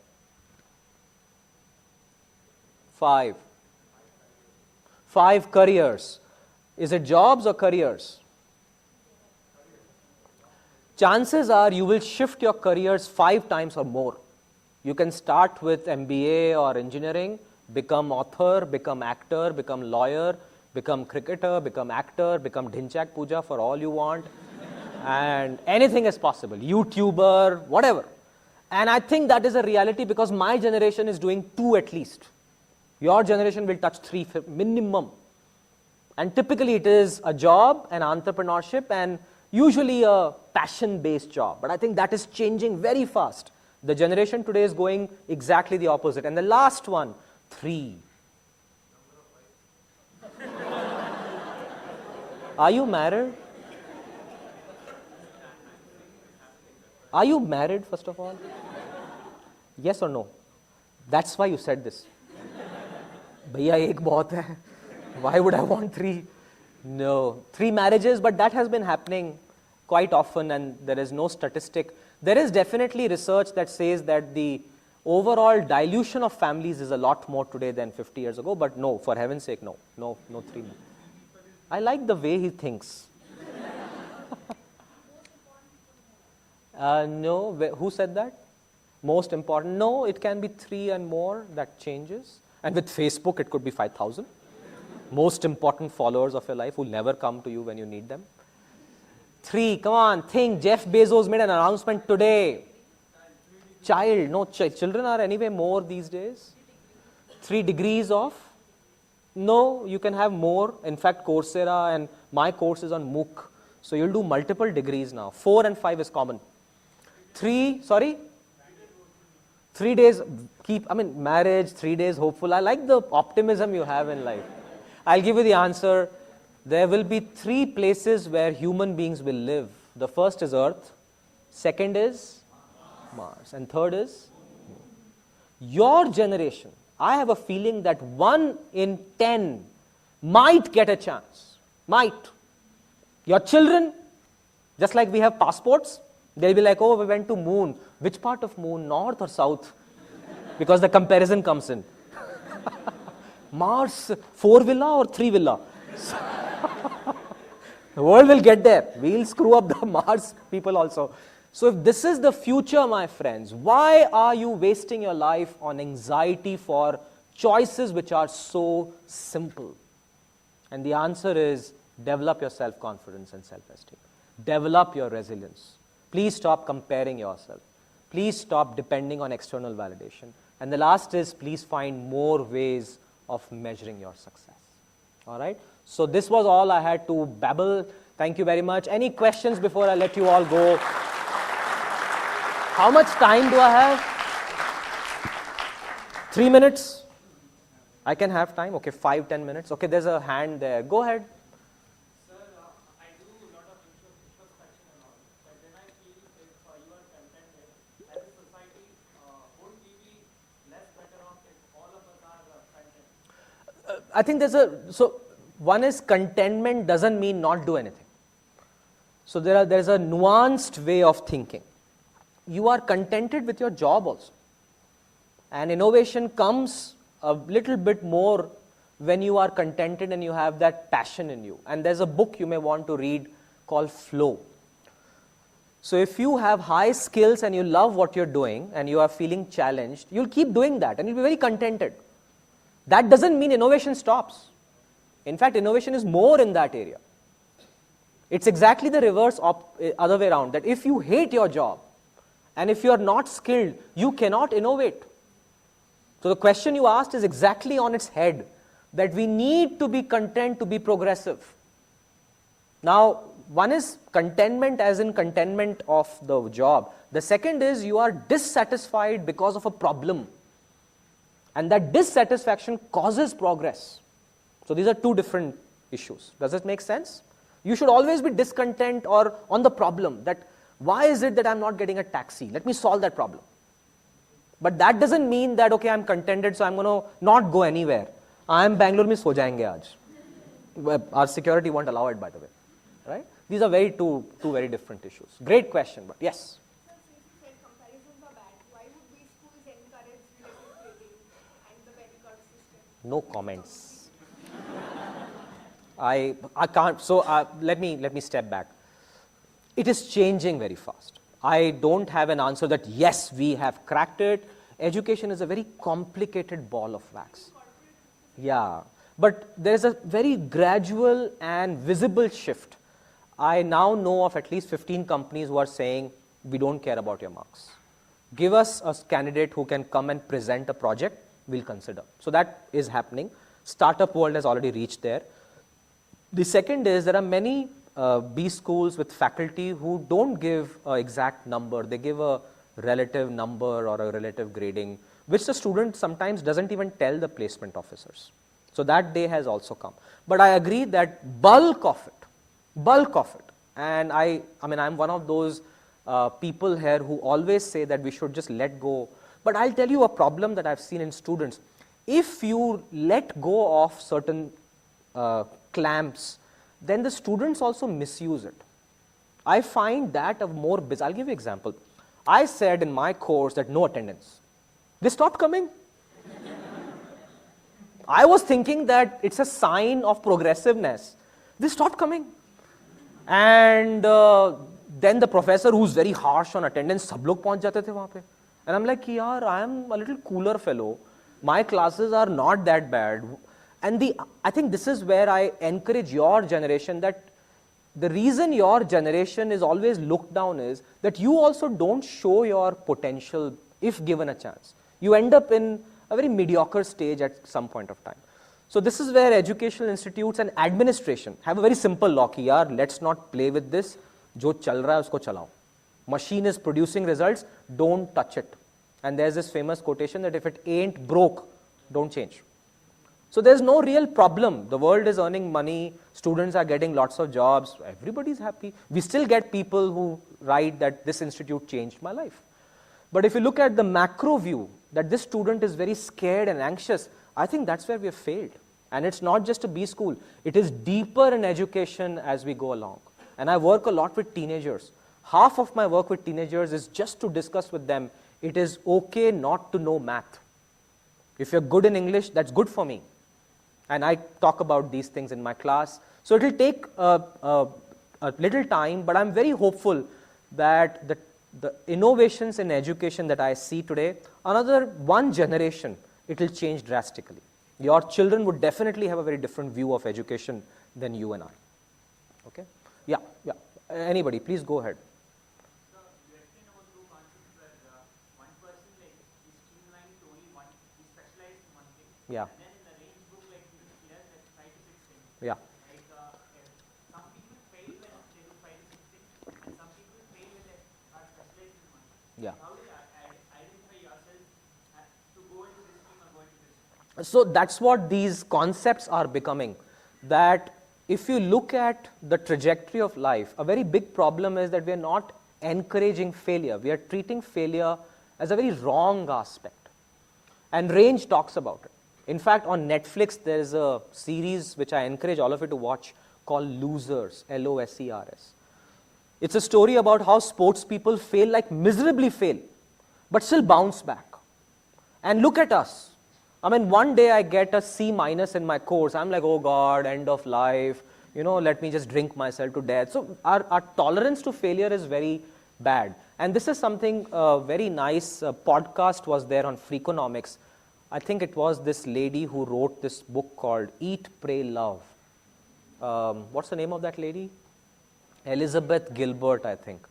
5 careers. Is it jobs or careers? Chances are you will shift your careers 5 times or more. You can start with MBA or engineering, become author, become actor, become lawyer, become cricketer, become actor, become Dhinchak Puja for all you want. And anything is possible. YouTuber, whatever. And I think that is a reality because my generation is doing 2 at least. Your generation will touch 3 minimum. And typically it is a job, an entrepreneurship, and usually a passion-based job. But I think that is changing very fast. The generation today is going exactly the opposite. And the last one, 3. Are you married? Are you married, first of all? Yes or no? That's why you said this. Bhaiya, ek bahut hai. Why would I want 3? No. 3 marriages, but that has been happening quite often and there is no statistic. There is definitely research that says that the overall dilution of families is a lot more today than 50 years ago, but no, for heaven's sake, no. No 3. I like the way he thinks. No, who said that? Most important? No, it can be 3 and more, that changes. And with Facebook, it could be 5,000. Most important followers of your life who never come to you when you need them. 3, come on, think. Jeff Bezos made an announcement today. Child, no, children are anyway more these days. 3 degrees of? No, you can have more. In fact, Coursera and my course is on MOOC. So you'll do multiple degrees now. 4 and 5 is common. 3, sorry? 3 days, marriage, 3 days hopeful. I like the optimism you have in life. I'll give you the answer. There will be 3 places where human beings will live. The first is Earth. Second is Mars. And third is your generation. I have a feeling that 1 in 10 might get a chance. Might. Your children, just like we have passports, they'll be like, oh, we went to moon. Which part of moon, north or south? Because the comparison comes in. Mars, 4 villa or 3 villa? The world will get there. We'll screw up the Mars people also. So if this is the future, my friends, why are you wasting your life on anxiety for choices which are so simple? And the answer is develop your self-confidence and self-esteem. Develop your resilience. Please stop comparing yourself. Please stop depending on external validation. And the last is please find more ways of measuring your success. All right? So this was all I had to babble. Thank you very much. Any questions before I let you all go? How much time do I have? 3 minutes? I can have time? Okay, 5, 10 minutes. Okay, there's a hand there. Go ahead. Sir, I do a lot of introspection and all, but then I feel if you are contented, as a society, wouldn't we be less better off if all of us are content? I think so one is contentment doesn't mean not do anything. So there's a nuanced way of thinking. You are contented with your job also. And innovation comes a little bit more when you are contented and you have that passion in you. And there's a book you may want to read called Flow. So if you have high skills and you love what you're doing and you are feeling challenged, you'll keep doing that and you'll be very contented. That doesn't mean innovation stops. In fact, innovation is more in that area. It's exactly the reverse, other way around, that if you hate your job and if you are not skilled, you cannot innovate. So the question you asked is exactly on its head, that we need to be content to be progressive. Now, one is contentment as in contentment of the job. The second is you are dissatisfied because of a problem. And that dissatisfaction causes progress. So these are two different issues. Does it make sense? You should always be discontent or on the problem, that why is it that I'm not getting a taxi? Let me solve that problem. But that doesn't mean that, okay, I'm contented, so I'm going to not go anywhere. IIM Bangalore mein so jayenge aaj. Our security won't allow it, by the way. Right? These are two very different issues. Great question, but yes. Sir, since you said comparisons are bad, why would we schools encourage relative grading and the very cut system? No comments. I can't. So let me step back. It is changing very fast. I don't have an answer that yes, we have cracked it. Education is a very complicated ball of wax. Yeah, but there's a very gradual and visible shift. I now know of at least 15 companies who are saying, we don't care about your marks. Give us a candidate who can come and present a project, we'll consider. So that is happening. Startup world has already reached there. The second is there are many B schools with faculty who don't give an exact number. They give a relative number or a relative grading, which the student sometimes doesn't even tell the placement officers. So that day has also come. But I agree that bulk of it, and I'm one of those people here who always say that we should just let go. But I'll tell you a problem that I've seen in students. If you let go of certain clamps, then the students also misuse it. I find that a more bizarre. I'll give you an example. I said in my course that no attendance. They stopped coming. I was thinking that it's a sign of progressiveness. They stopped coming. And then the professor, who's very harsh on attendance, sab log pahunch jate the wahan pe. And I'm like, yaar, I am a little cooler fellow. My classes are not that bad. And I think this is where I encourage your generation, that the reason your generation is always looked down is that you also don't show your potential if given a chance. You end up in a very mediocre stage at some point of time. So this is where educational institutes and administration have a very simple law ki yaar, let's not play with this. Jo chal raha hai usko chalao. Machine is producing results, don't touch it. And there's this famous quotation that if it ain't broke, don't change. So there's no real problem. The world is earning money, students are getting lots of jobs, everybody's happy. We still get people who write that this institute changed my life. But if you look at the macro view, that this student is very scared and anxious, I think that's where we have failed. And it's not just a B school, it is deeper in education as we go along. And I work a lot with teenagers. Half of my work with teenagers is just to discuss with them, it is okay not to know math. If you're good in English, that's good for me. And I talk about these things in my class. So it will take a little time, but I'm very hopeful that the innovations in education that I see today, another one generation, it will change drastically. Your children would definitely have a very different view of education than you and I. Okay? Yeah. Anybody, please go ahead. So you explained about two concepts where one person is streamlined to only one, is specialized in one thing. Yeah. And then in the range book, he has 5 to 6 things. Yeah. Some people fail when they do 5 to 6 things, and some people fail when they are specialized in one. Yeah. How do you identify yourself to go into this stream or go into this stream? So that's what these concepts are becoming, that if you look at the trajectory of life, a very big problem is that we are not encouraging failure. We are treating failure as a very wrong aspect. And Range talks about it. In fact, on Netflix, there is a series which I encourage all of you to watch called Losers, Losers. It's a story about how sports people fail, like miserably fail, but still bounce back. And look at us. I mean, one day I get a C- in my course. I'm like, oh God, end of life. Let me just drink myself to death. So our tolerance to failure is very bad. And this is something very nice. Podcast was there on Freakonomics. I think it was this lady who wrote this book called Eat, Pray, Love. What's the name of that lady? Elizabeth Gilbert, I think.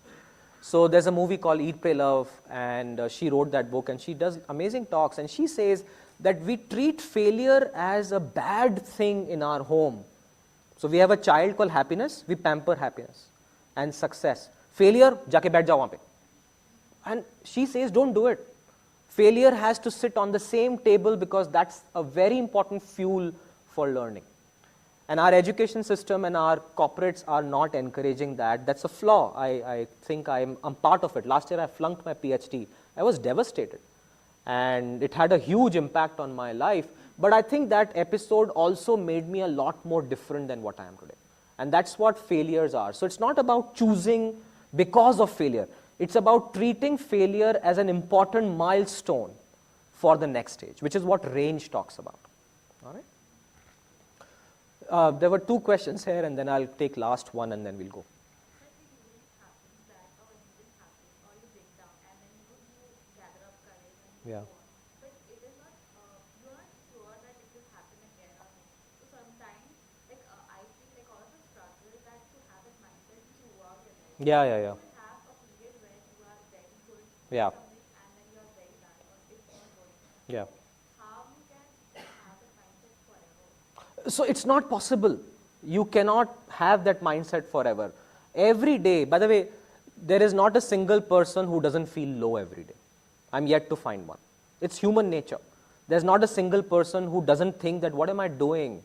So there's a movie called Eat, Pray, Love, and she wrote that book, and she does amazing talks, and she says that we treat failure as a bad thing in our home. So we have a child called happiness, we pamper happiness and success. Failure, jaake baith jao wahan pe. And she says, don't do it. Failure has to sit on the same table because that's a very important fuel for learning. And our education system and our corporates are not encouraging that. That's a flaw. I think I'm part of it. Last year I flunked my PhD. I was devastated. And it had a huge impact on my life. But I think that episode also made me a lot more different than what I am today. And that's what failures are. So it's not about choosing because of failure. It's about treating failure as an important milestone for the next stage, which is what Range talks about. All right? There were two questions here, and then I'll take last one, and then we'll go. Yeah. But it is not, you are not sure that it will happen again or no. So sometimes, I feel like all of us struggle that to have a mindset throughout your life. Yeah. You will have a period where you are very good Yeah. something and then you are very bad or it's not going. Yeah. How you can have a mindset forever? So it's not possible. You cannot have that mindset forever. Every day, by the way, there is not a single person who doesn't feel low every day. I'm yet to find one. It's human nature. There's not a single person who doesn't think that, what am I doing?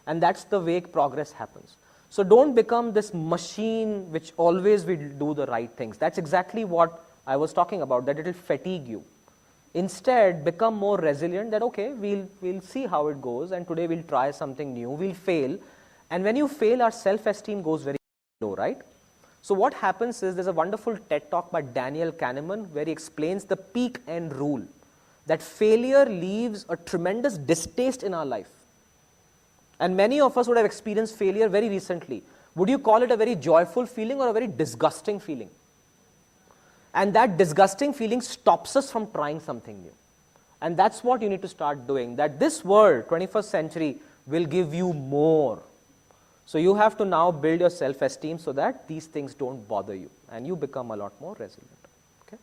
And that's the way progress happens. So don't become this machine which always will do the right things. That's exactly what I was talking about, that it will fatigue you. Instead, become more resilient, that okay, we'll see how it goes, and today we'll try something new, we'll fail. And when you fail, our self-esteem goes very low, right? So what happens is, there's a wonderful TED talk by Daniel Kahneman where he explains the peak end rule, that failure leaves a tremendous distaste in our life. And many of us would have experienced failure very recently. Would you call it a very joyful feeling or a very disgusting feeling? And that disgusting feeling stops us from trying something new. And that's what you need to start doing, that this world, 21st century, will give you more. So you have to now build your self-esteem so that these things don't bother you and you become a lot more resilient. Okay?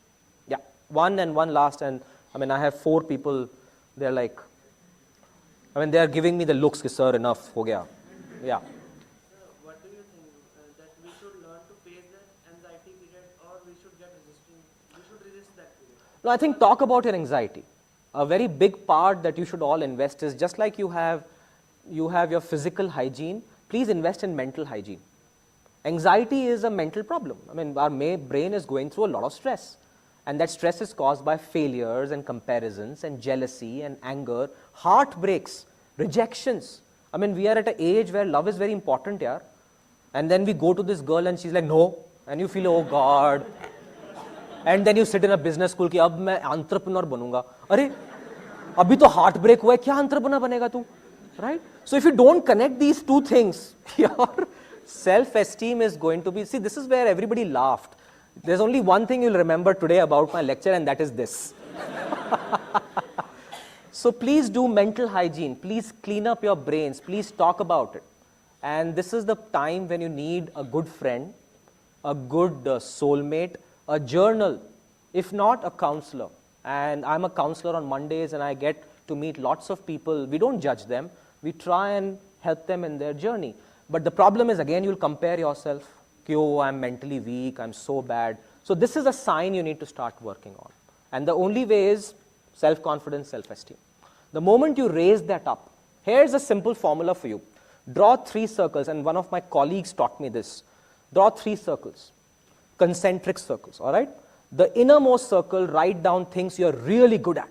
Yeah, one last, and I have 4 people, they're like, they're giving me the looks, ki, sir, enough, ho gaya. Yeah. So what do you think, that we should learn to face the anxiety period, or we should resist that period? No, I think talk about your anxiety. A very big part that you should all invest is, just like you have your physical hygiene, please invest in mental hygiene. Anxiety is a mental problem. Our brain is going through a lot of stress. And that stress is caused by failures and comparisons and jealousy and anger, heartbreaks, rejections. We are at an age where love is very important, yaar. And then we go to this girl and she's like, no. And you feel, oh God. And then you sit in a business school, ki, ab main entrepreneur banunga. Arey, abhi to heartbreak hua hai, kya entrepreneur banega tu? Right? So if you don't connect these two things, your self-esteem is going to be, see, this is where everybody laughed. There's only one thing you'll remember today about my lecture, and that is this. So please do mental hygiene. Please clean up your brains. Please talk about it. And this is the time when you need a good friend, a good soulmate, a journal, if not a counselor. And I'm a counselor on Mondays, and I get to meet lots of people. We don't judge them. We try and help them in their journey. But the problem is, again, you'll compare yourself. Oh, I'm mentally weak, I'm so bad. So this is a sign you need to start working on. And the only way is self-confidence, self-esteem. The moment you raise that up, here's a simple formula for you. Draw 3 circles, and one of my colleagues taught me this. Draw 3 circles, concentric circles, all right? The innermost circle, write down things you're really good at,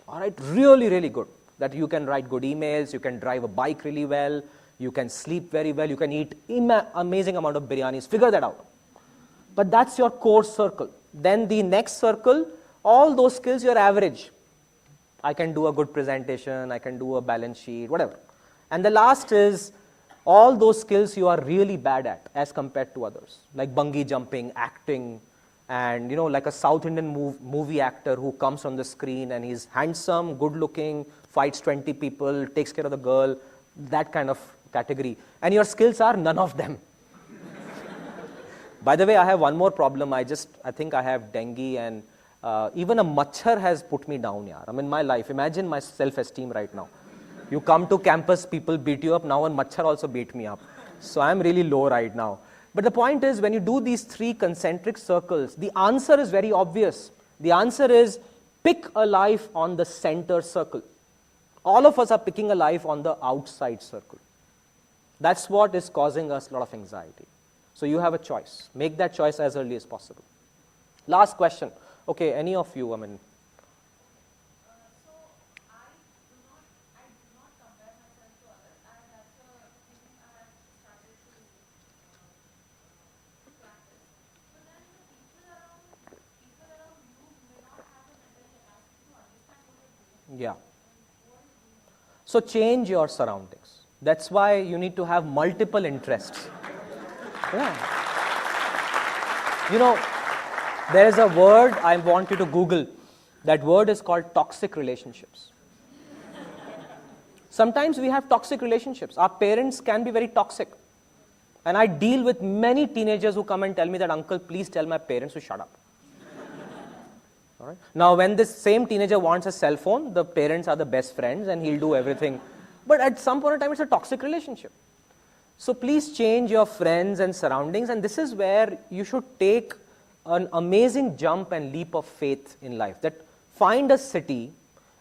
all right? Really, really good. That you can write good emails, you can drive a bike really well, you can sleep very well, you can eat amazing amount of biryanis, figure that out. But that's your core circle. Then the next circle, all those skills you're average. I can do a good presentation, I can do a balance sheet, whatever. And the last is all those skills you are really bad at as compared to others, like bungee jumping, acting, and like a South Indian movie actor who comes on the screen and he's handsome, good looking, fights 20 people, takes care of the girl, that kind of category. And your skills are none of them. By the way, I have one more problem. I think I have dengue, and even a machhar has put me down, yaar. I mean, my life, imagine my self-esteem right now. You come to campus, people beat you up, now a machhar also beat me up. So I'm really low right now. But the point is, when you do these 3 concentric circles, the answer is very obvious. The answer is, pick a life on the center circle. All of us are picking a life on the outside circle. That's what is causing us a lot of anxiety. So you have a choice. Make that choice as early as possible. Last question. Okay, any of you, I mean. So I do not compare myself to others, and that's a thing I have started to practice. But then the people around you may not have the mental capacity to understand what you're doing. Yeah. So change your surroundings. That's why you need to have multiple interests. Yeah. There is a word I want you to Google. That word is called toxic relationships. Sometimes we have toxic relationships. Our parents can be very toxic. And I deal with many teenagers who come and tell me that, uncle, please tell my parents to shut up. All right? Now, when this same teenager wants a cell phone, the parents are the best friends and he'll do everything. But at some point in time, it's a toxic relationship. So please change your friends and surroundings, and this is where you should take an amazing jump and leap of faith in life. That find a city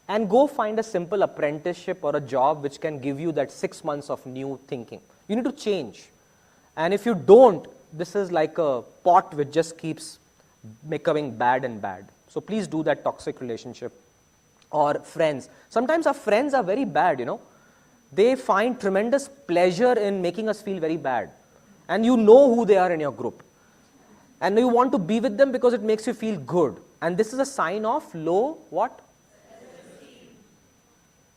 and go find a simple apprenticeship or a job which can give you that 6 months of new thinking. You need to change. And if you don't, this is like a pot which just keeps becoming bad and bad. So please do that toxic relationship. Or friends. Sometimes our friends are very bad, They find tremendous pleasure in making us feel very bad. And you know who they are in your group. And you want to be with them because it makes you feel good. And this is a sign of low what? Self-esteem.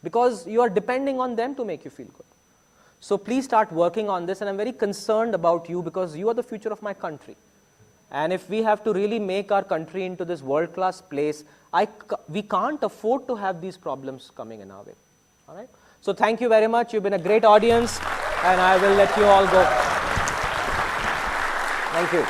Because you are depending on them to make you feel good. So please start working on this, and I'm very concerned about you because you are the future of my country. And if we have to really make our country into this world-class place, we can't afford to have these problems coming in our way. All right? So thank you very much. You've been a great audience, and I will let you all go. Thank you.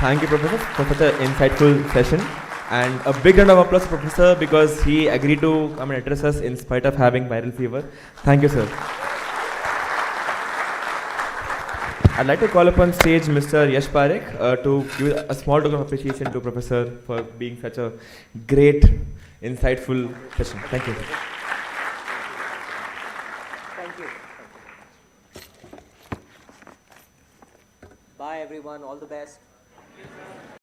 Thank you, Professor, for such an insightful session. And a big round of applause to Professor because he agreed to come and address us in spite of having viral fever. Thank you, sir. I'd like to call upon stage Mr. Yash Parekh to give a small token of appreciation to Professor for being such a great, insightful session. Thank you. Thank you. Bye, everyone. All the best.